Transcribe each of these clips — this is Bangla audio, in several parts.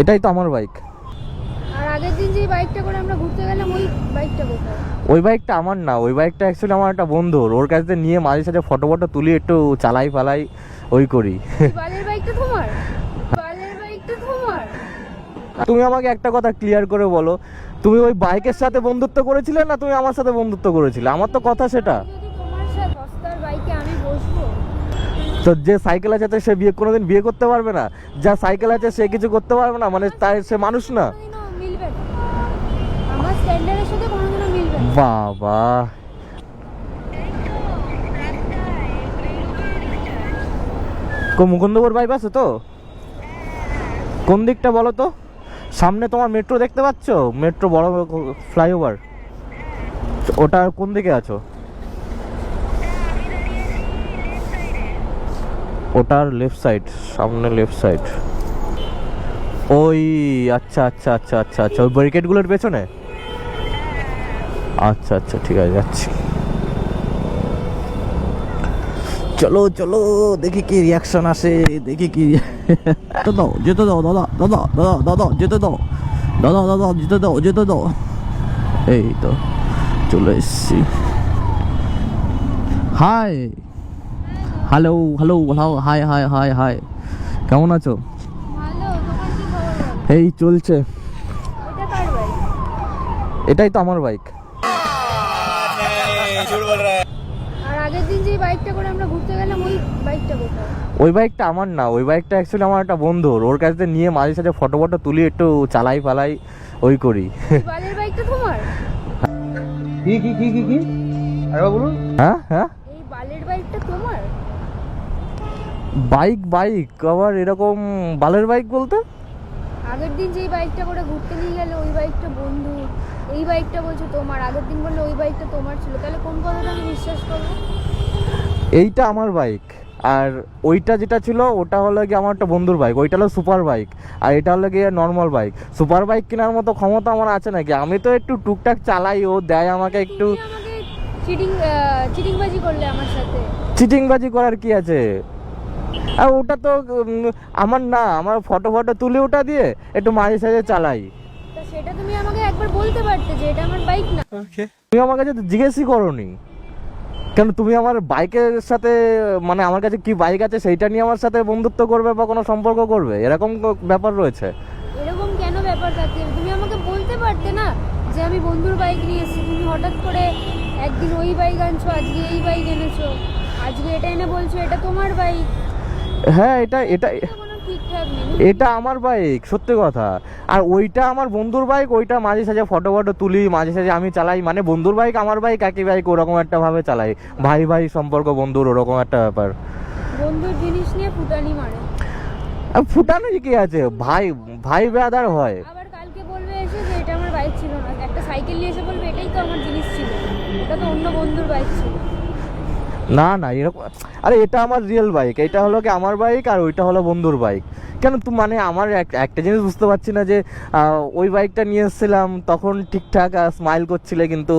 এটাই তো আমার বাইক। আর আগের দিন যে বাইকটা করে আমরা ঘুরতে গেলাম ওই বাইকটা কোথায়? ওই বাইকটা আমার না, ওই বাইকটা অ্যাকচুয়ালি আমার একটা বন্ধুর, ওর কাছ থেকে নিয়ে মাঝে সাঝে ফটো ফটো তুলি, একটু চালাই ফালাই ওই করি। বালের বাইকটা তোমার? বালের বাইকটা তোমার? তুমি আমাকে একটা কথা ক্লিয়ার করে বলো, তুমি ওই বাইকের সাথে বন্ধুত্ব করেছিলে না তুমি আমার সাথে বন্ধুত্ব করেছিলে? আমার তো কথা সেটা। যদি তোমার সাথে সস্তার বাইকে আমি বসবো? তো যে সাইকেল আছে সে বিয়ে কোনোদিন বিয়ে করতে পারবে না? যা সাইকেল আছে সে কিছু করতে পারবে না মানে তাই সে মানুষ না? কোনোদিনও মিলবে না, আমার স্ট্যান্ডার্ডের সাথে কোনোদিনও মিলবে না। বাবা, মুকুন্দপুর বাইপাসে তো? কোন দিকটা বলো তো? সামনে তোমার মেট্রো দেখতে পাচ্ছ? মেট্রো বড় ফ্লাইওভার, ওটার কোন দিকে আছো? ওটার লেফট সাইড, সামনে লেফট সাইড। ওই আচ্ছা আচ্ছা আচ্ছা আচ্ছা আচ্ছা, ওই ব্যারিকেডগুলোর পেছনে? আচ্ছা আচ্ছা, ঠিক আছে, যাচ্ছি। চলো চলো, দেখি কি রিয়াকশন আসে, দেখি কি। দাও যেতে দাও, দাদা দাদা দাদা দাদা যেতে দাও, দাদা দাদা যেতে দাও, যেতে দাও। এই তো চলে এসছি। Hi, hello hello hello, hi hi hi hi, কেমন আছো? ভালো, তোমার কি খবর? এই চলছে। এটা কার বাইক? এটাই তো আমার বাইক। আর আগের দিন যে বাইকটা করে আমরা ঘুরতে গেলাম ওই বাইকটা কোথায়? ওই বাইকটা আমার না, ওই বাইকটা অ্যাকচুয়ালি আমার একটা বন্ধুর, ওর কাছ থেকে নিয়ে মাঝে সাঝে ফটো ফটো তুলি, একটু চালাই ফালাই ওই করি। বালের বাইকটা তোমার? কি কি কি কি কি আরে বলুন। হ্যাঁ হ্যাঁ, এই বালের বাইকটা তোমার? বাইক বাইক আবার এরকম বালের বাইক বলতে? আগের দিন যেই বাইকটা করে ঘুরতে নিয়ে গেলে ওই বাইকটা বন্ধু, এই বাইকটা বলছো তোমার, আগের দিন বললে ওই বাইকটা তোমার ছিল, তাহলে কোন কথাটা আমি বিশ্বাস করবো? এইটা আমার বাইক, আর ওইটা যেটা ছিল ওটা হলো গিয়ে আমার একটা বন্ধুর বাইক, ওইটা হলো সুপার বাইক, আর এটা হলো গিয়ে নর্মাল বাইক। সুপার বাইক কেনার মতো ক্ষমতা আমার আছে নাকি? আমি তো একটু টুকটাক চালাই, ও দেয় আমাকে একটু। তুমি আমাকে চিটিংবাজি করলে আমার সাথে। চিটিংবাজি করার কি আছে? আর ওটা তো আমার না, আমার ফটো ফটো তুলে ওটা দিয়ে একটু মাঝে সাঝে চালাই। তা সেটা তুমি আমাকে একবার বলতে পারতে যে এটা আমার বাইক না। তুমি আমার কাছে তো জিজ্ঞেসই করোনি কেন? তুমি আমার বাইকের সাথে মানে আমার কাছে কি বাইক আছে সেইটা নিয়ে আমার সাথে বন্ধুত্ব করবে বা কোনো সম্পর্ক করবে, এরকম ব্যাপার রয়েছে? এরকম কেন ব্যাপার থাকতে হবে? তুমি আমাকে বলতে পারতে না যে আমি বন্ধুর বাইক নিয়ে এসেছি, তুমি হঠাৎ করে একদিন ওই বাইক আনছো, আজকে এই বাইক এনেছো, আজকে এটা এনে বলছো এটা তোমার বাইক। হ্যাঁ, এটা এটা কোনো ঠিকঠাক নেই। এটা আমার বাইক, সত্যি কথা। আর ওইটা আমার বন্ধুর বাইক, ওইটা মাঝে সাঝে ফটো ফটো তুলি, মাঝে সাঝে আমি চালাই, মানে বন্ধুর বাইক আমার বাইক একই বাইক, ওরকম একটা ভাবে চালাই। ভাই ভাই সম্পর্ক, বন্ধুর ওরকম একটা ব্যাপার। বন্ধুর জিনিস নিয়ে ফুটানি মারে। আর ফুটানো কি আছে, ভাই ভাই ব্রাদার হয়। আবার কালকে বলবে এসে যে এটা আমার বাইক ছিল না, একটা সাইকেল নিয়ে এসে বলবে এটাই তো আমার জিনিস ছিল, এটা তো অন্য বন্ধুর বাইক ছিল। না না, এরকম, আরে এটা আমার রিয়েল বাইক, এটা হলো কি আমার বাইক, আর ওইটা হলো বন্ধুর বাইক। কেন তুমি মানে আমার একটা জিনিস বুঝতে পারছি না যে ওই বাইকটা নিয়ে এসেছিলাম তখন ঠিকঠাক স্মাইল করছিলে, কিন্তু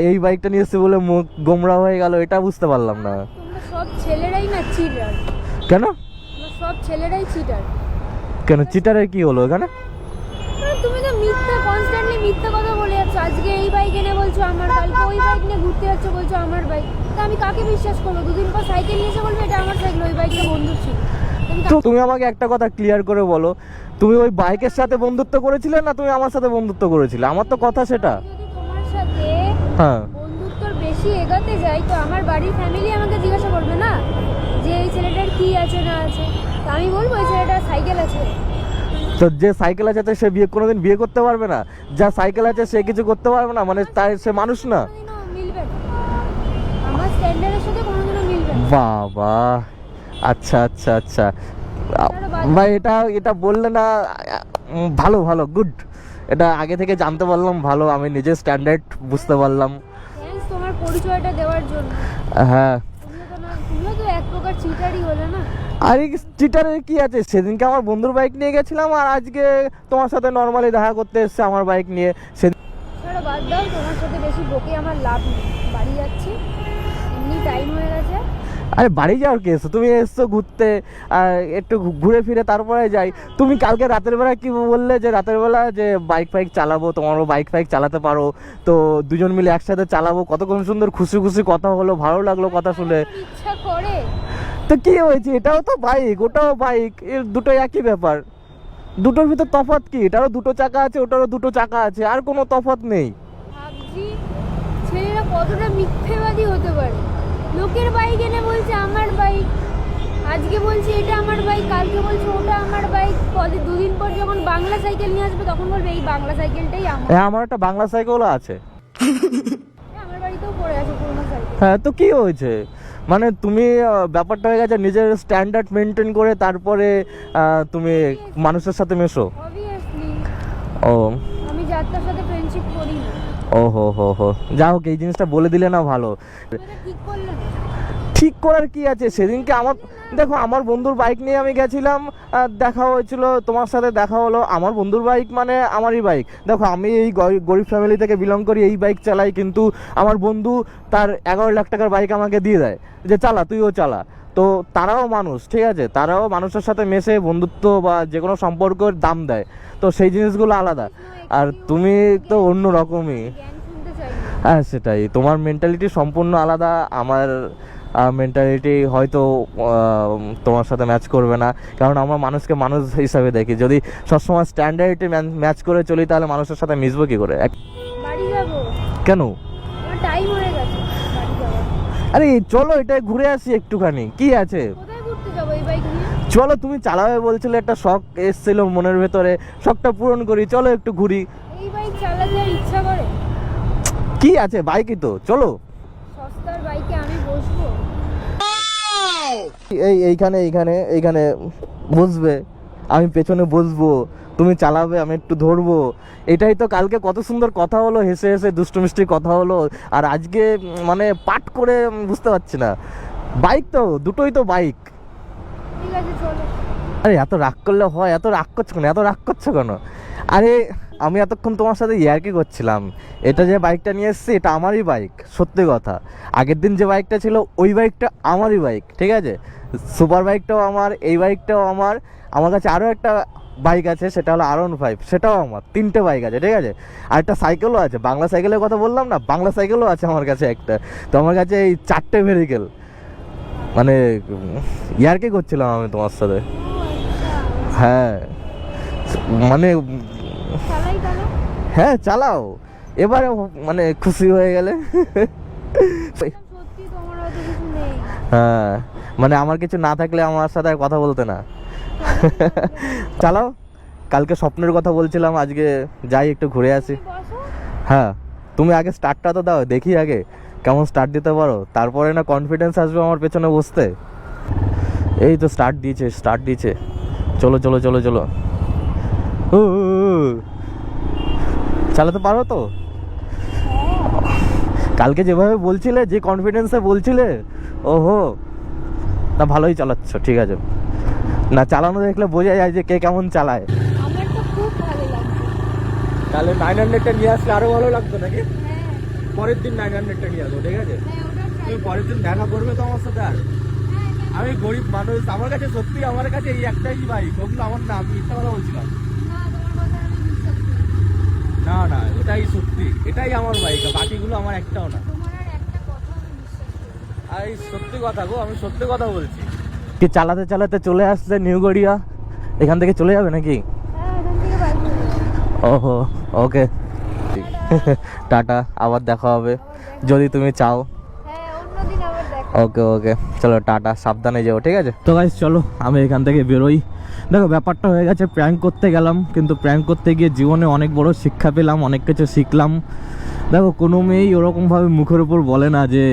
এই বাইকটা নিয়ে এসেছি বলে মুখ গোমড়া হয়ে গেল, এটা বুঝতে পারলাম না। তোমরা সব ছেলেরাই না চিটার। কেন? তোমরা সব ছেলেরাই চিটার। কেন চিটারের কি হলো এখানে? তুমি তো মিথ্যা, কনস্ট্যান্টলি মিথ্যা কথা বলে যাচ্ছ। আজকে এই বাইক এনে বলছো আমার, কালকে ওই বাইক নিয়ে ঘুরতে যাচ্ছ বলছো আমার বাইক। তা আমি কাকে বিশ্বাস করবো? দুদিন পর সাইকেল নিয়ে এসে বলবে এটা আমার সাইকেল, ওই বাইকটা বন্ধুর ছিল। তো তুমি আমাকে একটা কথা ক্লিয়ার করে বলো, তুমি ওই বাইকের সাথে বন্ধুত্ব করেছিলে না তুমি আমার সাথে বন্ধুত্ব করেছিলে? আমার তো কথা সেটা। যদি তোমার সাথে হ্যাঁ, বন্ধুত্বর বেশি এগাতে যাই তো আমার বাড়ির ফ্যামিলি আমাকে জিজ্ঞাসা করবে না যে এই ছেলেটার কি আছে না আছে, তো আমি বলবো এই ছেলেটার সাইকেল আছে। তো যে সাইকেল আছে সে বিয়ে কোনোদিন বিয়ে করতে পারবে না? যা সাইকেল আছে সে কিছু করতে পারবে না মানে তাই সে মানুষ না? কোনোদিনও মিলবে না, আমার স্ট্যান্ডার্ডের সাথে কোনোদিনও মিলবে না। বাবা, আচ্ছা আচ্ছা আচ্ছা ভাই, এটা এটা বললে না, ভালো ভালো, গুড। এটা আগে থেকে জানতে পারলাম, ভালো, আমি নিজের স্ট্যান্ডার্ড বুঝতে পারলাম। থ্যাঙ্কস তোমার পরিচয়টা দেওয়ার জন্য। হ্যাঁ, তুমিও তো এক প্রকার চিটারই হলে না। আরে চিটারের কি আছে? সেদিনকে আমার বন্ধুর বাইক নিয়ে গেছিলাম, আর আজকে তোমার সাথে নর্মালি দেখা করতে এসছে আমার বাইক নিয়ে। সেদিন ছাড়ো, বাদ দাও, তোমার সাথে বেশি বকে আমার লাভ নেই, বাড়ি যাচ্ছি, এমনি টাইম হয়ে গেছে। আরে বাড়ি যাওয়ার কি এসছো, তুমি এসছো ঘুরতে, একটু ঘুরে ফিরে তারপরে যাই। তুমি কালকে রাতের বেলা কি বললে যে রাতের বেলা যে বাইক ফাইক চালাবো, তোমারও বাইক ফাইক চালাতে পারো, তো দুজন মিলে একসাথে চালাবো। কতক্ষণ সুন্দর খুশি খুশি কথা হলো, ভালো লাগলো কথা শুনে। আমার ইচ্ছা করে। তো কি হয়েছে, এটাও তো বাইক ওটাও বাইক, এর দুটোই একই ব্যাপার। দুটোর ভিতর তফাৎ কি? এটারও দুটো চাকা আছে, ওটারও দুটো চাকা আছে, আর কোনো তফাৎ নেই। ভাবছি ছেলেরা কতটা মিথ্যেবাদী হতে পারে। লোকের বাইক এনে বলছে আমার বাইক, আজকে বলছে এটা আমার বাইক, কালকে বলছে ওটা আমার বাইক, দুদিন পর যখন বাংলা সাইকেল নিয়ে আসবে তখন বলবে এই বাংলা সাইকেলটাই আমার। হ্যাঁ, আমার একটা বাংলা সাইকেলও আছে। আমার বাড়িতেও পড়ে আছে পুরোনো সাইকেল। হ্যাঁ, তো কি হয়েছে? মানে তুমি ব্যাপারটা হয়ে গেছে নিজের স্ট্যান্ডার্ড মেনটেন করে তারপরে তুমি মানুষের সাথে মেশো। অবভিয়াসলি ও আমি যাত্রার সাথে ফ্রেন্ডশিপ করি না। ও হো, যা হোক, এই জিনিসটা বলে দিলে না ভালো। এটা ঠিক করলে না। ঠিক করার কি আছে? সেদিনকে আমার দেখো, আমার বন্ধুর বাইক নিয়ে আমি গেছিলাম, দেখা হয়েছিল, তোমার সাথে দেখা হলো। আমার বন্ধুর বাইক মানে আমারই বাইক। দেখো, আমি এই গরিব ফ্যামিলি থেকে বিলং করি, এই বাইক চালাই, কিন্তু আমার বন্ধু তার 11 লাখ টাকার বাইক আমাকে দিয়ে দেয় যে চালা, তুইও চালা। তো তারাও মানুষ, ঠিক আছে, তারাও মানুষের সাথে মেশে বন্ধুত্ব বা যে কোনো সম্পর্কের দাম দেয়, তো সেই জিনিসগুলো আলাদা। আর তুমি তো অন্য রকমই। জ্ঞান শুনতে চাই না। হ্যাঁ, সেটাই, তোমার মেন্টালিটি সম্পূর্ণ আলাদা। আমার মেন্টালিটি হয়তো তোমার সাথে ম্যাচ করবে না, কারণ আমরা মানুষকে মানুষ হিসাবে দেখি। যদি সবসময় স্ট্যান্ডার্ডে ম্যাচ করে চলি, তাহলে মানুষের সাথে মিশবো কি করে? বাড়ি যাবো। কেন? আমার টাইম হয়ে গেছে বাড়ি যাওয়ার। আরে চলো, এটা ঘুরে আসি একটুখানি, কি আছে? কোথায় ঘুরতে যাবো এই বাইক নিয়ে? চলো, তুমি চালাবে বলছিলে, একটা শখ এসেছিল মনের ভেতরে, শখটা পূরণ করি, চলো একটু ঘুরি। এই বাইক চালাতে আর ইচ্ছা করে? কি আছে, বাইকই তো, চলো। সস্তার বাইকে আমি বসবো? এইখানে এইখানে এইখানে বসবে, আমি পেছনে বসবো, তুমি চালাবে, আমি একটু ধরবো। এটাই তো কালকে কত সুন্দর কথা হলো, হেসে হেসে দুষ্টু মিষ্টি কথা হলো। আর আজকে মানে পাট করে বুঝতে পারছি না। বাইক তো দুটোই তো বাইক। ঠিক আছে চলো। আরে এত রাগ করলে হয়? এত রাগ করছো কেন? এত রাগ করছো কেন? আরে আমি এতক্ষণ তোমার সাথে ইয়ার্কি করছিলাম। এটা যে বাইকটা নিয়ে এসেছি, এটা আমারই বাইক, সত্যি কথা। আগের দিন যে বাইকটা ছিল, ওই বাইকটা আমারই বাইক, ঠিক আছে। সুপার বাইকটাও আমার, এই বাইকটাও আমার। আমার কাছে আরও একটা বাইক আছে, সেটা হলো R15, সেটাও আমার। 3টে বাইক আছে, ঠিক আছে। আর একটা সাইকেলও আছে, বাংলা সাইকেলের কথা বললাম না, বাংলা সাইকেলও আছে আমার কাছে একটা। তো আমার কাছে এই 4টে ভেহিকেল। মানে ইয়ার্কি করছিলাম আমি তোমার সাথে। হ্যাঁ, মানে চালাই তাহলে। হ্যাঁ চালাও, এবারে মানে খুশি হয়ে গেলে। সত্যি তোমার হয়তো কিছু নেই। হ্যাঁ, মানে আমার কিছু না থাকলে আমার সাথে আর কথা বলতে না। চালাও, কালকে স্বপ্নের কথা বলছিলাম, আজকে যাই একটু ঘুরে আসি। বসো। হ্যাঁ, তুমি আগে স্টার্টটা তো দাও, দেখি আগে কেমন স্টার্ট দিতে পারো, তারপরে না কনফিডেন্স আসবে আমার পেছনে বসতে। এই তো স্টার্ট দিয়েছে। চলো চলো চলো চলো। চালাতে পারো তো? কালকে যেভাবে বলছিলে, যে কনফিডেন্সে বলছিলে, ওহো, না ভালোই চালাচ্ছ, ঠিক আছে। না চালানো দেখলে বোঝা যায় যে কে কেমন চালায়। আমার তো খুব ভালো লাগছে। তাহলে 900টা নিয়ে আসলে আরো ভালো লাগতো নাকি? হ্যাঁ পরের দিন 900টা নিয়ে আসবো, ঠিক আছে। হ্যাঁ ওটা তুমি পরের দিন দেখা করবে তো আমার সাথে। আর আমি গরিব মানুষ, আমার কাছে সত্যি, আমার কাছে এই একটাই বাইক, ওগুলো আমার না, আমি মিথ্যা কথা বলছিলাম না, তোমার কথা আমি বিশ্বাস করি। না। না, এটাই সত্যি, এটাই আমার বাইক, বাকিগুলো আমার একটাও না। তোমার আর একটা কথা আমি বিশ্বাস করি। আর এই সত্যি কথা গো, আমি সত্যি কথা বলছি। কি চালাতে চালাতে চলে আসছে নিউ গড়িয়া, এখান থেকে চলে যাবে নাকি? হ্যাঁ এখান থেকে বাইক নিয়ে যাবো। ওহো, ওকে, টাটা, আবার দেখা হবে যদি তুমি চাও। হ্যাঁ অন্যদিন আবার দেখা। ওকে ওকে, চলো টাটা, সাবধানে যাও, ঠিক আছে। তো গাইস চলো, আমি এখান থেকে বেরোই। দেখো, ব্যাপারটা হয়ে গেছে, প্র্যাঙ্ক করতে গেলাম, কিন্তু প্র্যাঙ্ক করতে গিয়ে জীবনে অনেক বড় শিক্ষা পেলাম, অনেক কিছু শিখলাম। দেখো, কোনো মেয়েই ওরকমভাবে মুখের উপর বলে না যে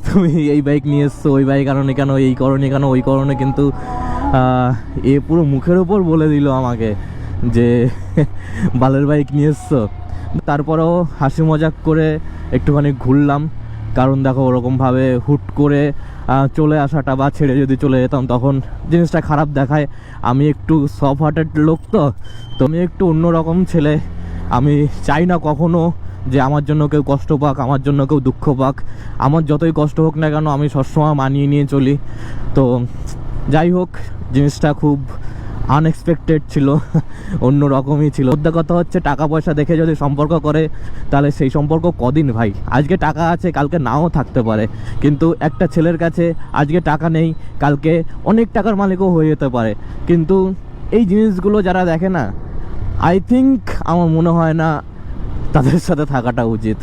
তুমি এই বাইক নিয়ে এসছো, ওই বাইক আনো কেন, এই করণে কেন, ওই করণে, কিন্তু এ পুরো মুখের উপর বলে দিল আমাকে যে বালের বাইক নিয়ে এসছো। তারপরেও হাসি মজাক করে একটুখানি ঘুরলাম, কারণ দেখো ওরকমভাবে হুট করে চলে আসাটা বা ছেড়ে যদি চলে যেতাম তখন জিনিসটা খারাপ দেখায়। আমি একটু সফট হার্টেড লোক, তো আমি একটু অন্যরকম ছেলে। আমি চাই না কখনো যে আমার জন্য কেউ কষ্ট পাক, আমার জন্য কেউ দুঃখ পাক। আমার যতই কষ্ট হোক না কেন আমি সবসময় মানিয়ে নিয়ে চলি। তো যাই হোক, জিনিসটা খুব আনএক্সপেক্টেড ছিল, অন্য রকমই ছিল। মধ্যে কথা হচ্ছে টাকা পয়সা দেখে যদি সম্পর্ক করে তাহলে সেই সম্পর্ক কদিন ভাই? আজকে টাকা আছে, কালকে নাও থাকতে পারে। কিন্তু একটা ছেলের কাছে আজকে টাকা নেই, কালকে অনেক টাকার মালিকও হয়ে যেতে পারে। কিন্তু এই জিনিসগুলো যারা দেখে না, আই থিঙ্ক আমার মনে হয় না তাদের সাথে থাকাটা উচিত।